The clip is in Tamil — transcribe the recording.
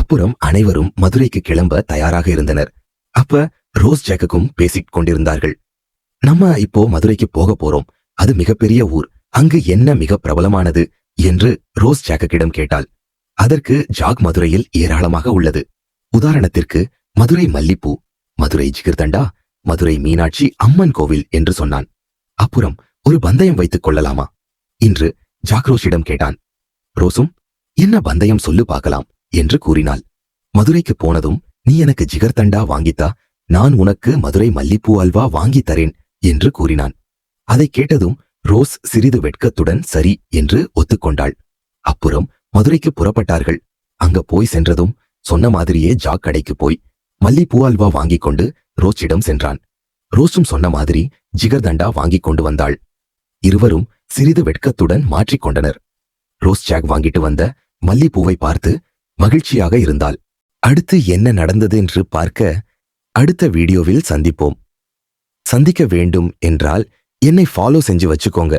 அப்புறம் அனைவரும் மதுரைக்கு கிளம்ப தயாராக இருந்தனர். அப்ப ரோஸ் ஜாக்குக்கும் பேசிக் கொண்டிருந்தார்கள். நம்ம இப்போ மதுரைக்கு போக போறோம். அது மிகப்பெரிய ஊர். அங்கு என்ன மிக பிரபலமானது என்று ரோஸ் ஜாக்கிடம் கேட்டாள். அதற்கு ஜாக் மதுரையில் ஏராளமாக உள்ளது. உதாரணத்திற்கு மதுரை மல்லிப்பூ, மதுரை ஜிகர்தண்டா, மதுரை மீனாட்சி அம்மன் கோவில் என்று சொன்னான். அப்புறம் ஒரு பந்தயம் வைத்துக் கொள்ளலாமா என்று ஜாக் ரோஸிடம் கேட்டான். ரோஸும் என்ன பந்தயம் சொல்லு பார்க்கலாம் என்று கூறினாள். மதுரைக்கு போனதும் நீ எனக்கு ஜிகர்தண்டா வாங்கித்தா, நான் உனக்கு மதுரை மல்லிப்பூ அல்வா வாங்கி தரேன் என்று கூறினான். அதை கேட்டதும் ரோஸ் சிறிது வெட்கத்துடன் சரி என்று ஒத்துக்கொண்டாள். அப்புறம் மதுரைக்கு புறப்பட்டார்கள். அங்க போய் சென்றதும் சொன்ன மாதிரியே ஜாக் கடைக்கு போய் மல்லிப்பூ அல்வா வாங்கிக் கொண்டு ரோஸிடம் சென்றான். ரோஸும் சொன்ன மாதிரி ஜிகர்தண்டா வாங்கிக் கொண்டு வந்தாள். இருவரும் சிறிது வெட்கத்துடன் மாற்றிக்கொண்டனர். ரோஸ் ஜாக் வாங்கிட்டு வந்த மல்லிப்பூவை பார்த்து மகிழ்ச்சியாக இருந்தாள். அடுத்து என்ன நடந்தது என்று பார்க்க அடுத்த வீடியோவில் சந்திப்போம். சந்திக்க வேண்டும் என்றால் என்னை ஃபாலோ செஞ்சு வச்சுக்கோங்க.